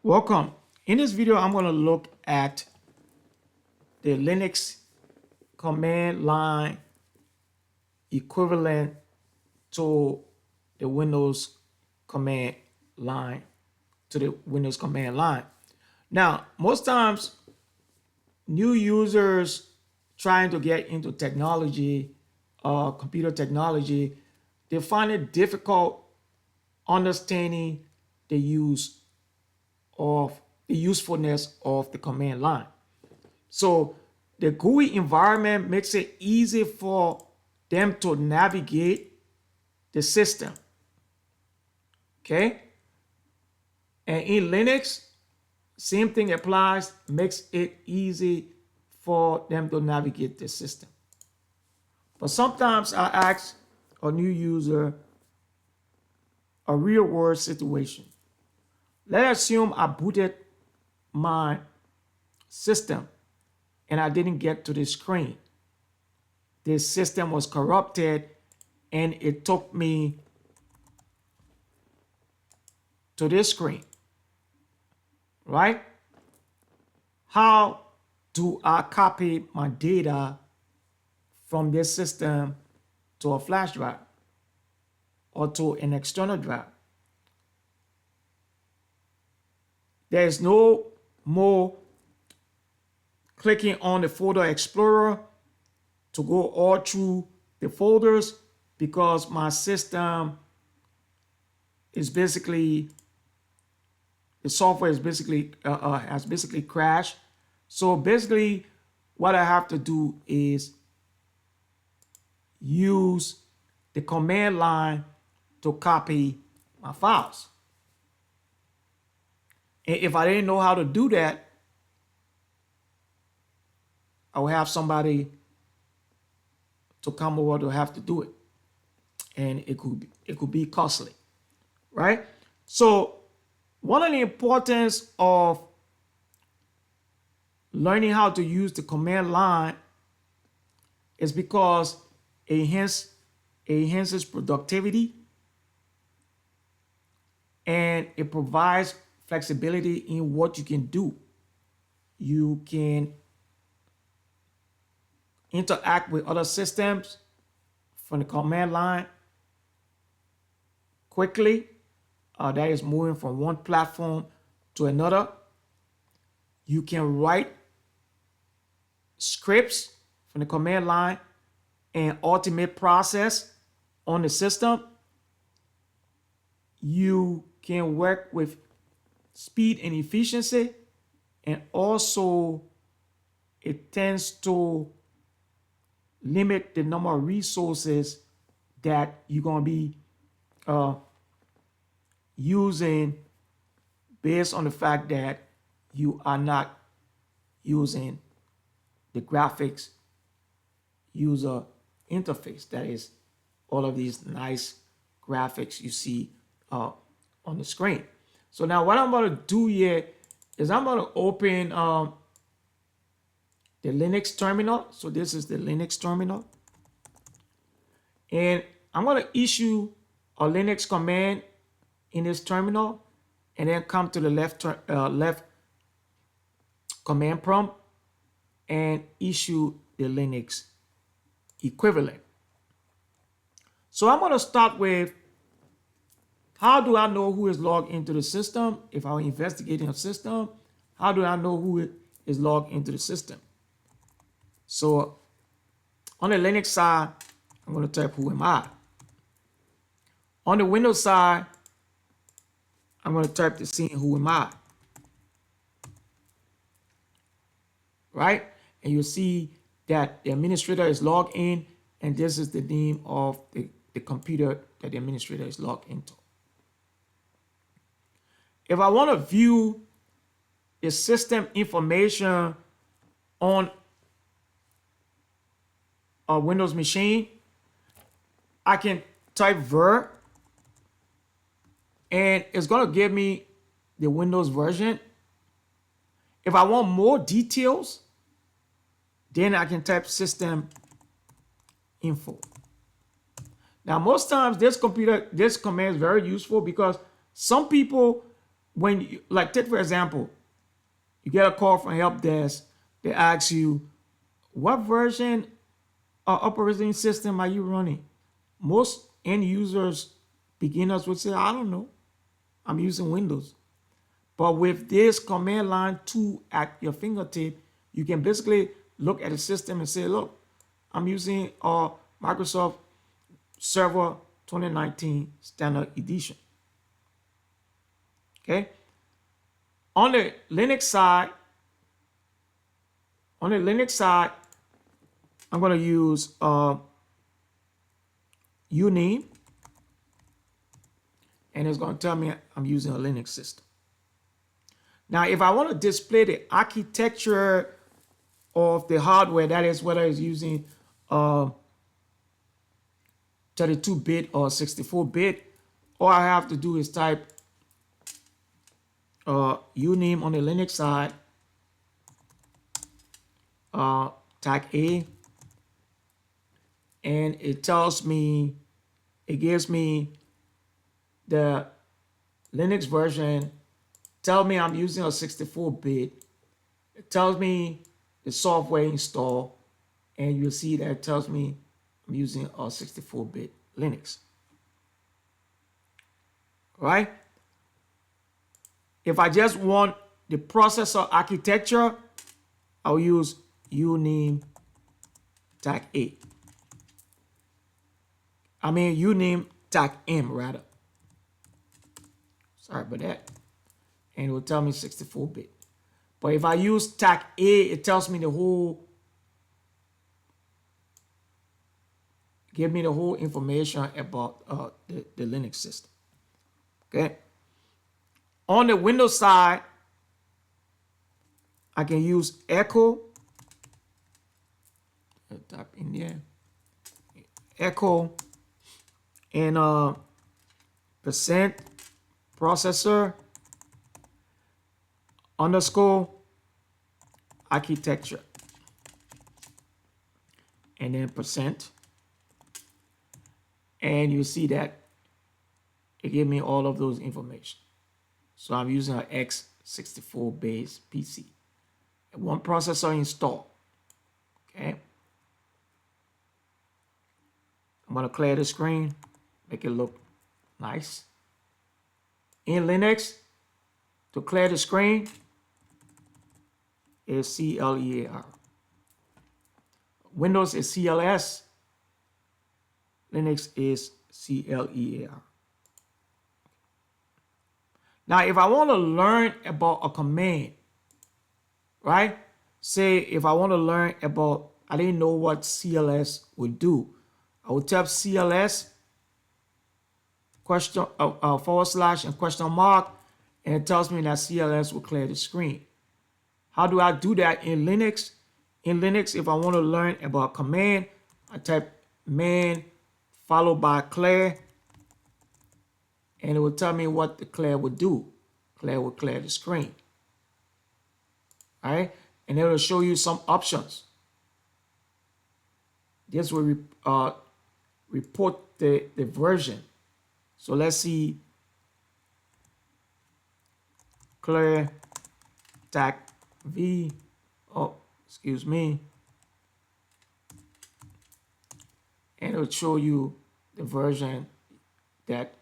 Welcome. In this video, I'm going to look at the Linux command line equivalent to the Windows command line, Now, most times, new users trying to get into technology, computer technology, they find it difficult understanding the usefulness of the command line. So the GUI environment makes it easy for them to navigate the system. Okay? And in Linux, same thing applies, makes it easy for them to navigate the system. But sometimes I ask a new user a real world situation. Let's assume I booted my system and I didn't get to the screen. The system was corrupted and it took me to this screen, right? How do I copy my data from this system to a flash drive or to an external drive? There is no more clicking on the folder explorer to go all through the folders because my system is basically, the software is basically has basically crashed. So basically what I have to do is use the command line to copy my files. And if I didn't know how to do that, I would have somebody to come over to have to do it. And it could be costly, right? So one of the importance of learning how to use the command line is because it enhances productivity and it provides flexibility in what you can do. You can interact with other systems from the command line quickly. That is moving from one platform to another. You can write scripts from the command line and automate process on the system. You can work with speed and efficiency, and also it tends to limit the number of resources that you're going to be using based on the fact that you are not using the graphics user interface. That is all of these nice graphics you see on the screen. So now what I'm going to do here is I'm going to open the Linux terminal. So this is the Linux terminal. And I'm going to issue a Linux command in this terminal and then come to the left command prompt and issue the Linux equivalent. So I'm going to start with, how do I know who is logged into the system? If I'm investigating a system, how do I know who is logged into the system? So on the Linux side, I'm going to type who am I. On the Windows side, I'm going to type the scene who am I. Right? And you'll see that the administrator is logged in, and this is the name of the computer that the administrator is logged into. If I want to view the system information on a Windows machine, I can type ver, and it's going to give me the Windows version. If I want more details, then I can type system info. Now, most times this command is very useful because some people when you, like take for example, you get a call from help desk, they ask you, what version of operating system are you running? Most end users, beginners would say, I don't know, I'm using Windows. But with this command line tool at your fingertip, you can basically look at the system and say, look, I'm using Microsoft Server 2019 Standard Edition. Okay. On the Linux side, I'm going to use uname, and it's going to tell me I'm using a Linux system. Now, if I want to display the architecture of the hardware, that is whether it's using 32-bit or 64-bit, all I have to do is type uname on the Linux side, tag A, and it tells me, it gives me the Linux version, tell me I'm using a 64-bit, it tells me the software install, and you'll see that it tells me I'm using a 64-bit Linux. Right? If I just want the processor architecture, I'll use uname tag A. I mean uname tag M rather. Sorry about that. And it will tell me 64-bit. But if I use tag A, it tells me the whole, give me the whole information about the Linux system. Okay. On the Windows side, I can use echo. Type in there. Echo and percent processor underscore architecture, and then percent, and you see that it gave me all of those information. So I'm using an x64 base PC. One processor installed. Okay. I'm going to clear the screen, make it look nice. In Linux, to clear the screen is CLEAR. Windows is CLS. Linux is CLEAR. Now, if I want to learn about a command, right? Say if I want to learn about, I didn't know what CLS would do. I would type CLS question / and question mark, and it tells me that CLS will clear the screen. How do I do that in Linux? In Linux, if I want to learn about a command, I type man followed by clear, and it will tell me what the clear would do. Clear will clear the screen. All right, and it will show you some options. This will report the version. So let's see, clear tag V, oh, excuse me, and it will show you the version that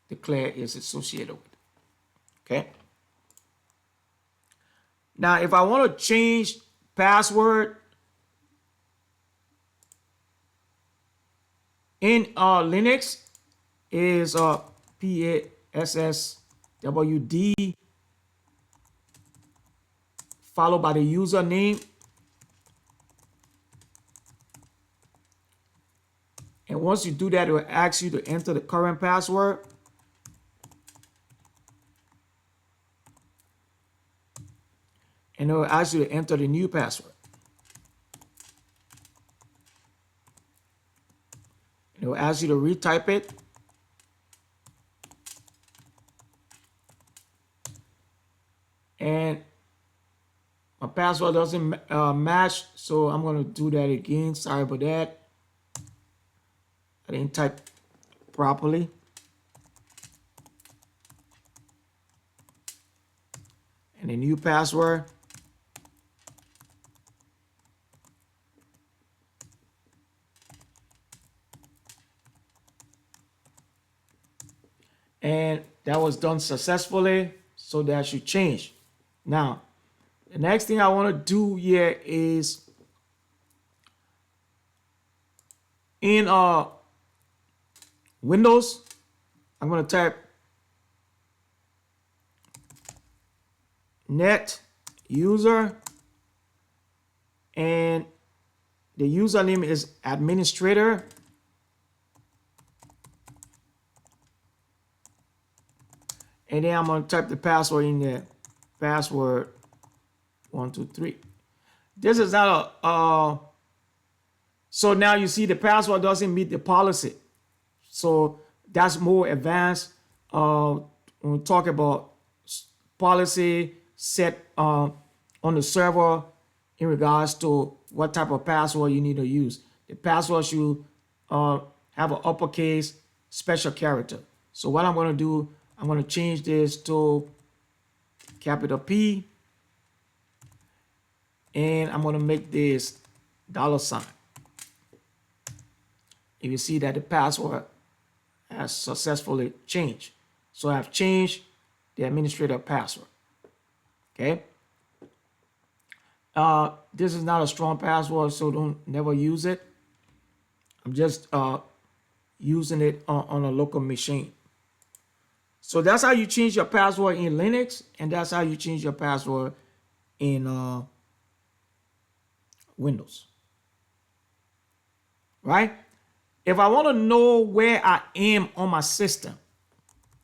the clear is associated with. Okay. Now, if I want to change password in Linux, is PASSWD followed by the username, and once you do that, it will ask you to enter the current password. And it will ask you to enter the new password. And it will ask you to retype it. And my password doesn't match, so I'm going to do that again. Sorry about that. I didn't type properly. and a new password. And that was done successfully, so that should change. Now, the next thing I want to do here is in Windows, I'm going to type net user, and the username is administrator. And then I'm going to type the password in there. Password 123. This is not a so now you see the password doesn't meet the policy. So that's more advanced when we talk about policy set on the server in regards to what type of password you need to use. The password should have an uppercase special character. So what I'm going to do, I'm going to change this to capital P, and I'm going to make this $. If you see that the password has successfully changed. So I've changed the administrator password. Okay. This is not a strong password, so don't never use it. I'm just using it on a local machine. So that's how you change your password in Linux, and that's how you change your password in Windows. Right? If I want to know where I am on my system,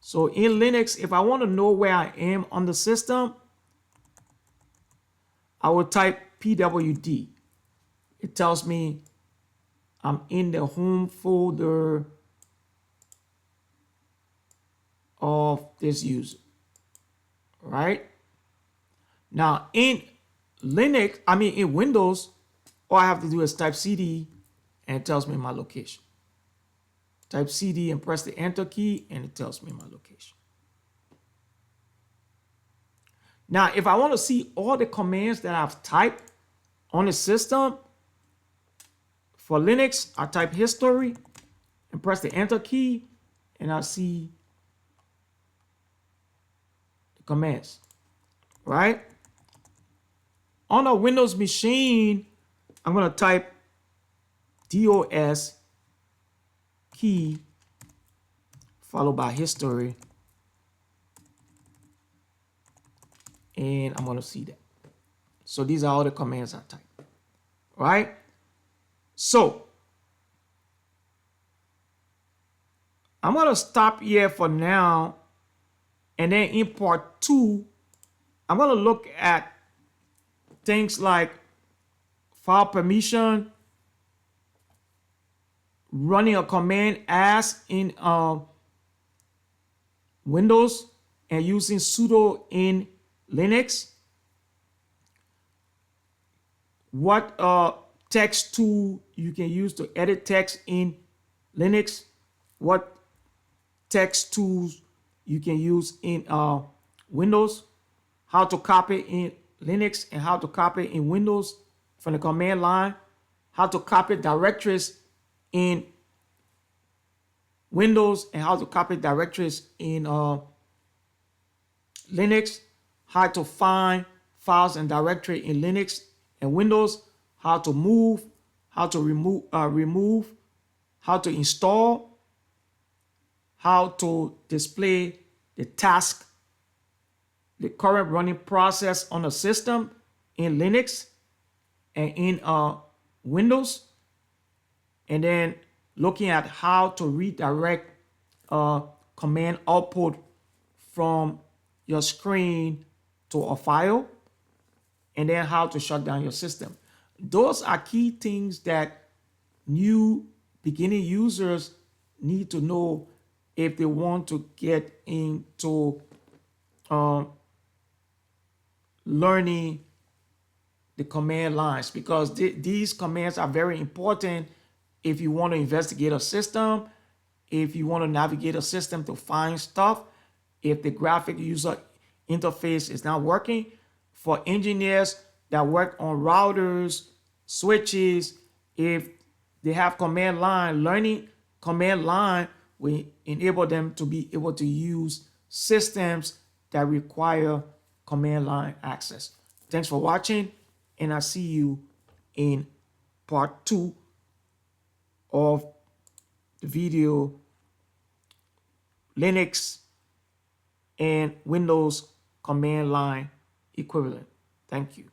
so in Linux, if I want to know where I am on the system, I will type pwd. It tells me I'm in the home folder of this user. Right? Now in Linux, in Windows, all I have to do is type cd and it tells me my location. Type cd and press the enter key and it tells me my location. Now, if I want to see all the commands that I've typed on the system, for Linux, I type history and press the enter key and I see the commands, right? On a Windows machine, I'm going to type DOS key followed by history, and I'm going to see that. So these are all the commands I type, right? So I'm going to stop here for now, and then in part 2, I'm going to look at things like file permission, running a command as in Windows, and using sudo in Linux. What text tool you can use to edit text in Linux. What text tools you can use in Windows. How to copy in Linux and how to copy in Windows from the command line. How to copy directories in Windows and how to copy directories in Linux. How to find files and directory in Linux and Windows. How to move, how to remove, how to install, how to display the task, the current running process on the system in Linux and in Windows, and then looking at how to redirect command output from your screen to a file, and then how to shut down your system. Those are key things that new beginning users need to know if they want to get into learning the command lines, because these commands are very important if you want to investigate a system, if you want to navigate a system to find stuff, if the graphic user interface is not working. For engineers that work on routers, switches, if they have command line, learning command line will enable them to be able to use systems that require command line access. Thanks for watching, and I'll see you in part 2 of the video Linux and Windows command line equivalent. Thank you.